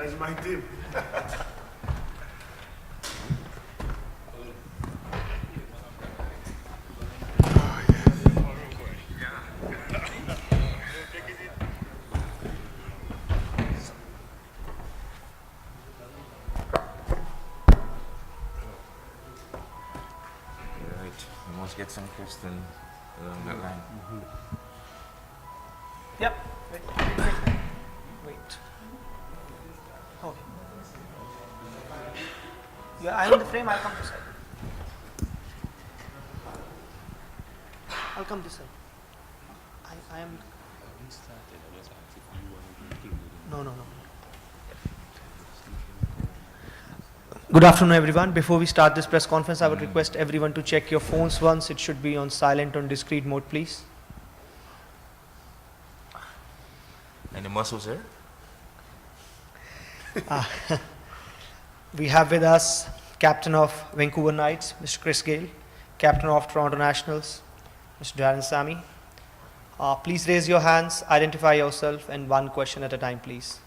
That's my team. Get some question along that line. Yep. Wait. Okay. Yeah, I'm in the frame. I'll come this side. I'll come this side. I am. No. Good afternoon, everyone. Before we start this press conference, I would request everyone to check your phones once. It should be on silent or discreet mode, please. Any muscles here? We have with us Captain of Vancouver Knights, Mr. Chris Gayle, Captain of Toronto Nationals, Mr. Darren Sammy. Please raise your hands, identify yourself, and one question at a time, please.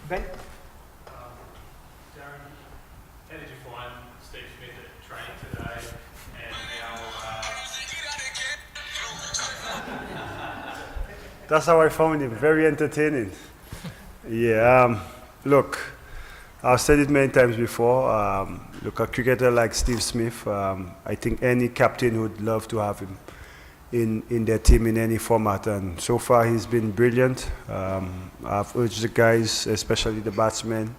Ben? Darren, how did you find Steve Smith at training today and how... That's how I found him, very entertaining. Yeah, look, I've said it many times before, look, a cricketer like Steve Smith, I think any captain would love to have him in their team in any format, and so far he's been brilliant. I've urged the guys, especially the batsmen,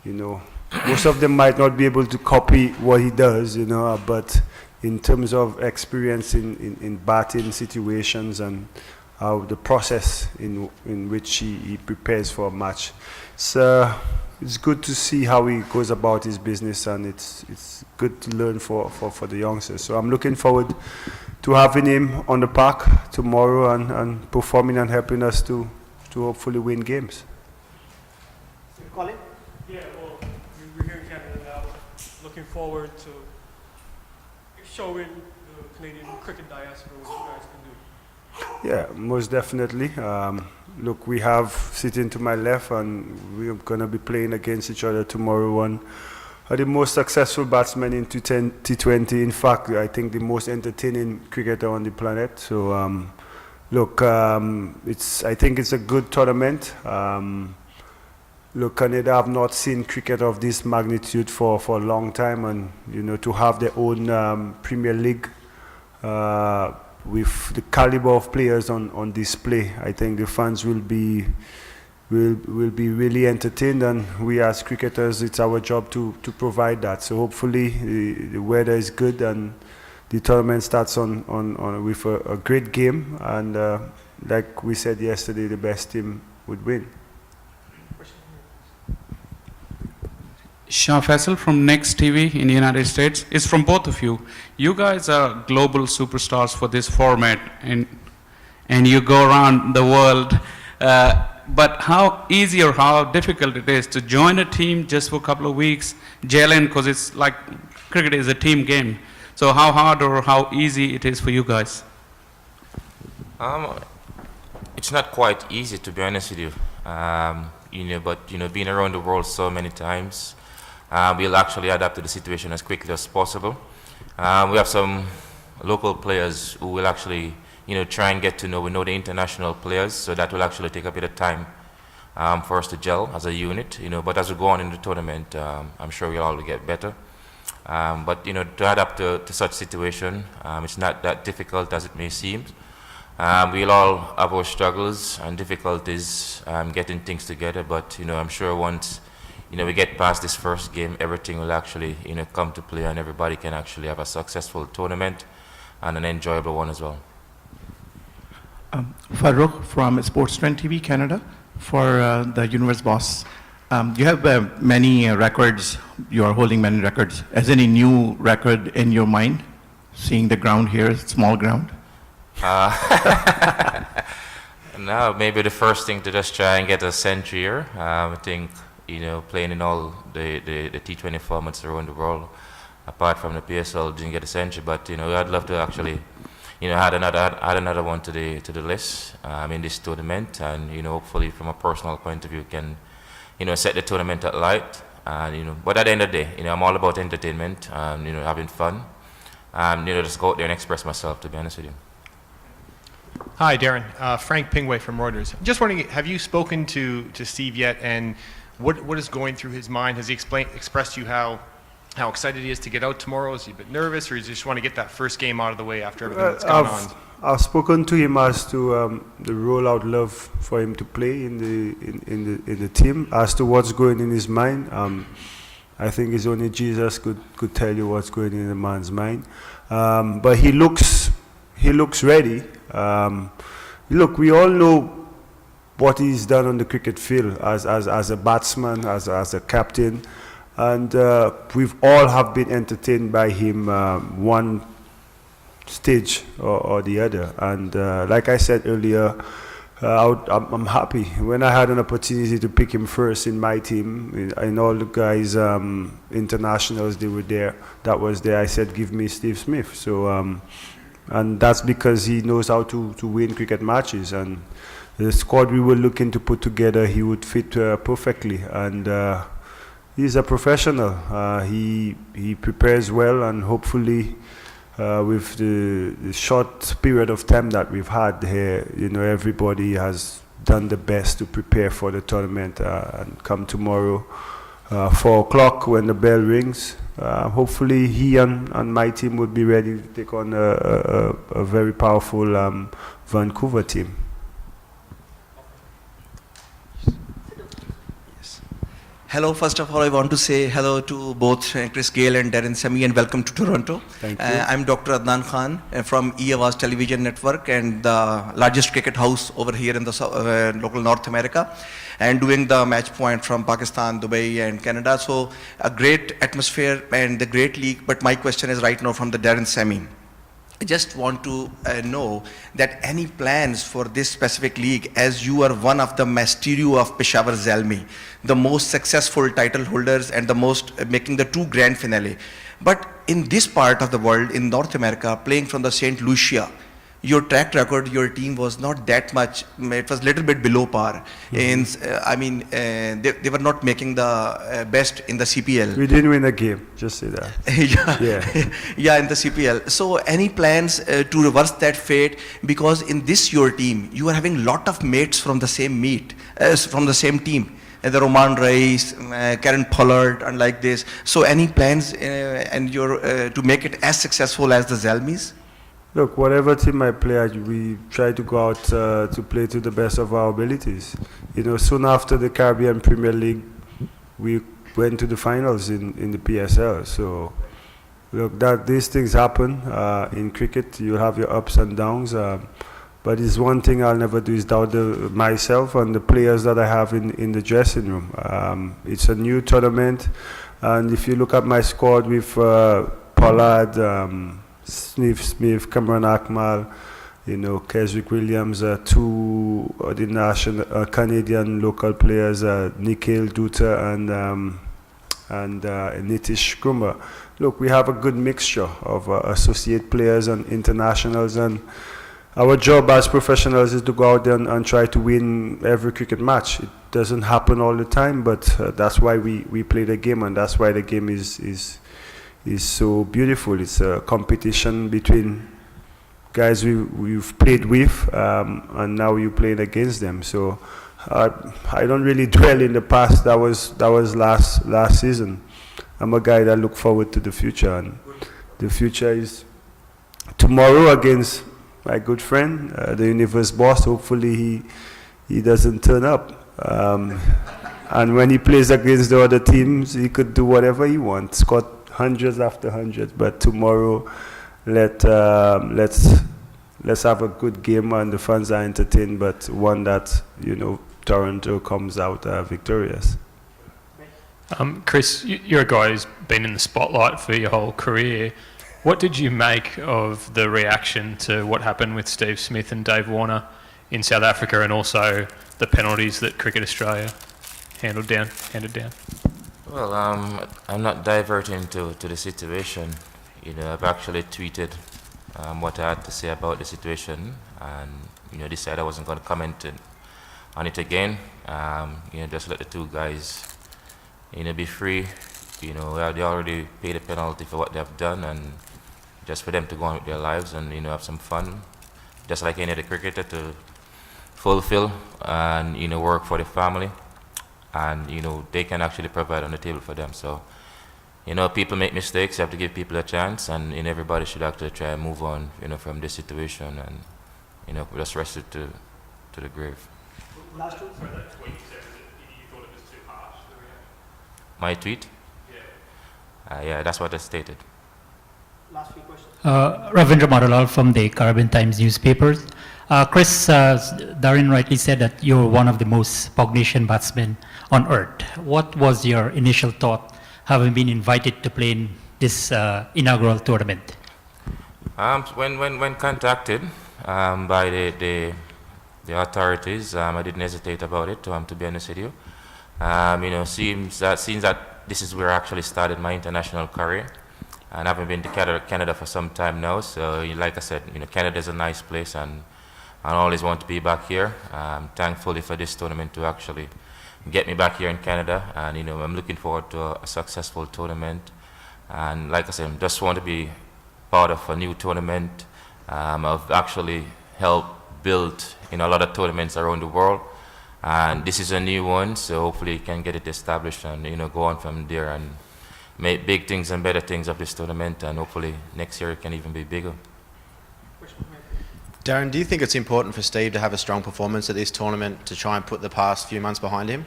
most of them might not be able to copy what he does, but in terms of experience in batting situations and how the process in which he prepares for a match, it's good to see how he goes about his business, and it's good to learn for the youngsters. So I'm looking forward to having him on the park tomorrow and performing and helping us to hopefully win games. Colin? Yeah, well, we're here in Canada now, looking forward to showing the Canadian cricket diaspora what you guys can do. Yeah, most definitely. Look, we have sitting to my left, and we're going to be playing against each other tomorrow. One are the most successful batsmen in T20. In fact, I think the most entertaining cricketer on the planet. So, look, I think it's a good tournament. Look, Canada have not seen cricket of this magnitude for a long time, and to have their own Premier League with the caliber of players on display, I think the fans will be really entertained, and we as cricketers, it's our job to provide that. So hopefully the weather is good and the tournament starts with a great game, and like we said yesterday, the best team would win. Shah Faisal from Next TV in the United States. It's from both of you. You guys are global superstars for this format, and you go around the world. But how easy or how difficult it is to join a team just for a couple of weeks, gel in, because it's like cricket is a team game. So how hard or how easy it is for you guys? It's not quite easy, to be honest with you. But being around the world so many times, we'll actually adapt to the situation as quickly as possible. We have some local players who will actually try and get to know. We know the international players, so that will actually take a bit of time for us to gel as a unit. But as we go on in the tournament, I'm sure we'll all get better. But to adapt to such situation, it's not that difficult as it may seem. We'll all have our struggles and difficulties getting things together. But I'm sure once we get past this first game, everything will actually come to play, and everybody can actually have a successful tournament and an enjoyable one as well. Farooq from Sports Trend TV Canada for the Universe Boss. You have many records. You are holding many records. Has any new record in your mind? Seeing the ground here, small ground. Now maybe the first thing to just try and get a century here. I think playing in all the T20 formats around the world. apart from the PSL, didn't get a century. But I'd love to actually, add another one to the list in this tournament, and hopefully from a personal point of view can set the tournament at light. And but at the end of the day, I'm all about entertainment and having fun, and just go out there and express myself. To be honest with you. Hi, Darren. Frank Pingway from Reuters. Just wondering, have you spoken to Steve yet, and what is going through his mind? Has he expressed to you how excited he is to get out tomorrow? Is he a bit nervous, or does he just want to get that first game out of the way after everything that's gone on? I've spoken to him as to the rollout love for him to play in the team. As to what's going in his mind, I think it's only Jesus could tell you what's going in a man's mind. But he looks ready. Look, we all know what he's done on the cricket field as a batsman, as a captain, and we've all have been entertained by him one stage or the other. And like I said earlier, I'm happy. When I had an opportunity to pick him first in my team, and all the guys, internationals, that was there, I said, give me Steve Smith. So. And that's because he knows how to win cricket matches, and the squad we were looking to put together, he would fit perfectly. And he's a professional. He prepares well, and hopefully, with the short period of time that we've had here, everybody has done the best to prepare for the tournament. And come tomorrow, 4 o'clock when the bell rings. Hopefully he and my team would be ready to take on a very powerful Vancouver team. Yes. Hello, first of all, I want to say hello to both Chris Gayle and Darren Sammy, and welcome to Toronto. Thank you. I'm Dr. Adnan Khan from E-Awaz Television Network, and the largest cricket house over here in the local North America, and doing the match point from Pakistan, Dubai and Canada. So a great atmosphere and the great league. But my question is right now from the Darren Sammy. I just want to know that any plans for this specific league, as you are one of the Mysterio of Peshawar Zalmi, the most successful title holders and the most making the 2 grand finale. But in this part of the world, in North America, playing from the St. Lucia, your track record, your team was not that much, it was a little bit below par. They were not making the best in the CPL. We didn't win a game, just say that. Yeah, in the CPL. So any plans to reverse that fate? Because in this your team, you are having lot of mates from the same from the same team. The Roman Reis, Karen Pollard, and like this. So any plans to make it as successful as the Zalmis? Look, whatever team I play, we try to go out to play to the best of our abilities. Soon after the Caribbean Premier League, we went to the finals in the PSL. So, look, these things happen in cricket. You have your ups and downs. But it's one thing I'll never do is doubt myself and the players that I have in the dressing room. It's a new tournament, and if you look at my squad with Pollard, Smith, Cameron Akmal, Keswick Williams, 2 the Canadian local players, Nikhil Dutta and Nitish Kumar. Look, we have a good mixture of associate players and internationals, and our job as professionals is to go out there and try to win every cricket match. It doesn't happen all the time, but that's why we play the game, and that's why the game is so beautiful. It's a competition between guys we've played with, and now you're playing against them. So I don't really dwell in the past. That was last season. I'm a guy that look forward to the future, and the future is tomorrow against my good friend, the Universe boss. Hopefully he doesn't turn up. And when he plays against the other teams, he could do whatever he wants. Score hundreds after hundreds. But tomorrow, let's have a good game and the fans are entertained, but one that Toronto comes out victorious. Chris, you're a guy who's been in the spotlight for your whole career. What did you make of the reaction to what happened with Steve Smith and Dave Warner in South Africa, and also the penalties that Cricket Australia handed down? Well, I'm not diverting to the situation. I've actually tweeted what I had to say about the situation, and decided I wasn't going to comment on it again. Just let the two guys, be free. They already paid a penalty for what they have done, and just for them to go on with their lives and have some fun, just like any other cricketer, to fulfill and work for the family, and they can actually provide on the table for them. So people make mistakes. You have to give people a chance, and everybody should actually try and move on from this situation, and just rest it to the grave. Last two. So that tweet said that you thought it was too harsh, the reaction? My tweet? Yeah, that's what I stated. Last few questions. Ravindra Madalal from the Caribbean Times newspapers. Chris, Darren rightly said that you're one of the most pugnacious batsmen on earth. What was your initial thought, having been invited to play in this inaugural tournament? When contacted by the authorities, I didn't hesitate about it. To be honest with you, seems that this is where I actually started my international career, and I haven't been to Canada for some time now. So, like I said, Canada is a nice place, and I always want to be back here. Thankfully for this tournament to actually get me back here in Canada, and I'm looking forward to a successful tournament. And like I said, I just want to be part of a new tournament. I've actually helped build a lot of tournaments around the world, and this is a new one, so hopefully you can get it established and go on from there and make big things and better things of this tournament, and hopefully next year it can even be bigger. Darren, do you think it's important for Steve to have a strong performance at this tournament to try and put the past few months behind him?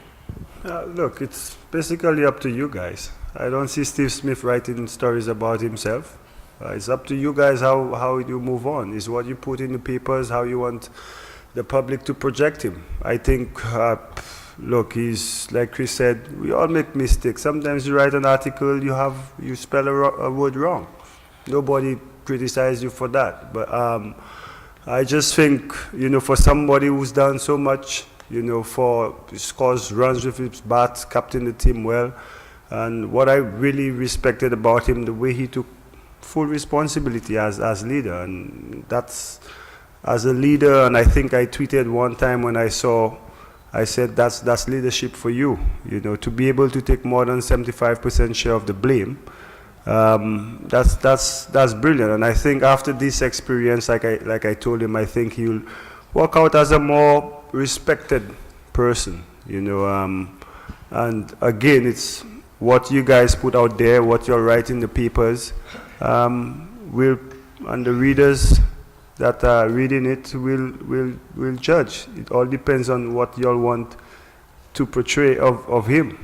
Look, it's basically up to you guys. I don't see Steve Smith writing stories about himself. It's up to you guys how you move on. It's what you put in the papers, how you want the public to project him. I think, look, he's, like Chris said, we all make mistakes. Sometimes you write an article, you spell a word wrong. Nobody criticizes you for that. But I just think, for somebody who's done so much, for scores runs with his bat, captain the team well, and what I really respected about him, the way he took full responsibility as leader, and that's as a leader. And I think I tweeted one time when I said that's leadership for you, to be able to take more than 75% share of the blame. That's brilliant. And I think after this experience, like I told him, I think he'll work out as a more respected person, and again, it's what you guys put out there, what you're writing in the papers, and the readers that are reading it will judge. It all depends on what y'all want to portray of him.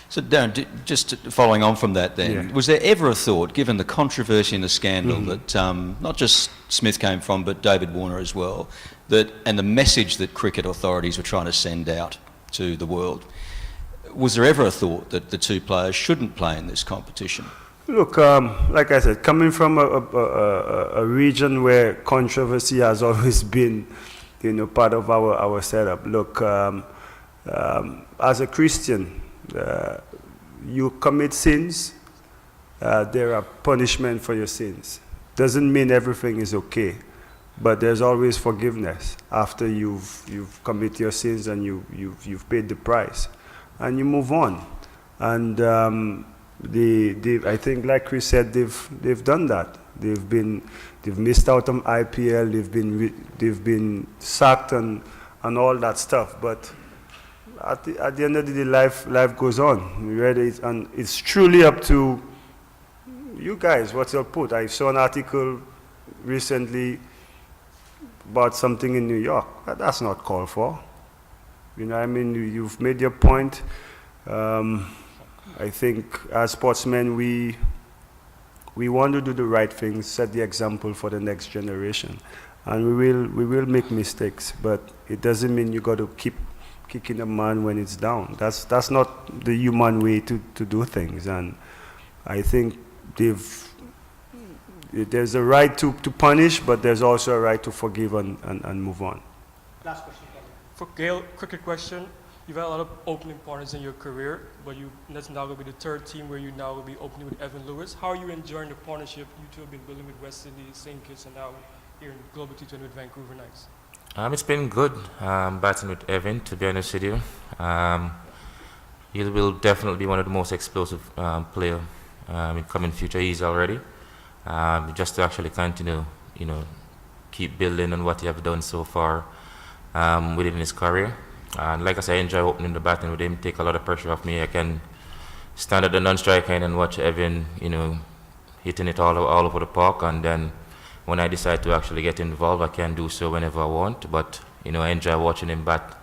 So Darren, just following on from that then, was there ever a thought, given the controversy and the scandal that not just Smith came from, but David Warner as well, and the message that cricket authorities were trying to send out to the world, was there ever a thought that the two players shouldn't play in this competition? Look, like I said, coming from a region where controversy has always been, part of our setup. Look, as a Christian, you commit sins, there are punishment for your sins. Doesn't mean everything is okay, but there's always forgiveness after you've committed your sins and you've paid the price, and you move on. And I think, like Chris said, they've done that. They've missed out on IPL. They've been sacked and all that stuff. But at the end of the day, life goes on. And it's truly up to you guys what you'll put. I saw an article recently about something in New York. That's not called for. You've made your point. I think as sportsmen, we want to do the right things, set the example for the next generation, and we will make mistakes. But it doesn't mean you got to keep kicking a man when it's down. That's not the human way to do things. And I think there's a right to punish, but there's also a right to forgive and move on. Last question. For Gayle, cricket question. you've had a lot of opening partners in your career, but that's now going to be the third team where you now will be opening with Evan Lewis. How are you enjoying the partnership you two have been building with West Indies, St. Kitts, and now here in Global T20 with Vancouver Knights? It's been good batting with Evan, to be honest with you. He will definitely be one of the most explosive players in coming future. He's already. Just to actually continue, keep building on what he have done so far within his career. And like I said, I enjoy opening the batting with him, take a lot of pressure off me. I can stand at the non-striker end and watch Evan, hitting it all over the park, and then when I decide to actually get involved, I can do so whenever I want. But I enjoy watching him bat,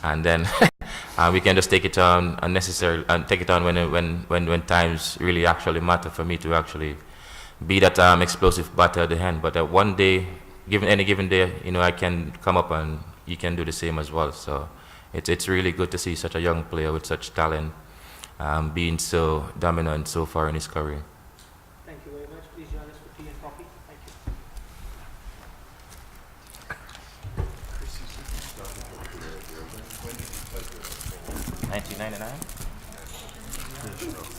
and then we can just take it on unnecessarily and take it on when times really actually matter for me to actually be that explosive batter at the hand. But one day, given any given day, I can come up and he can do the same as well. So it's really good to see such a young player with such talent being so dominant so far in his career. Thank you very much. Please join us for tea and coffee. Thank you. 1999?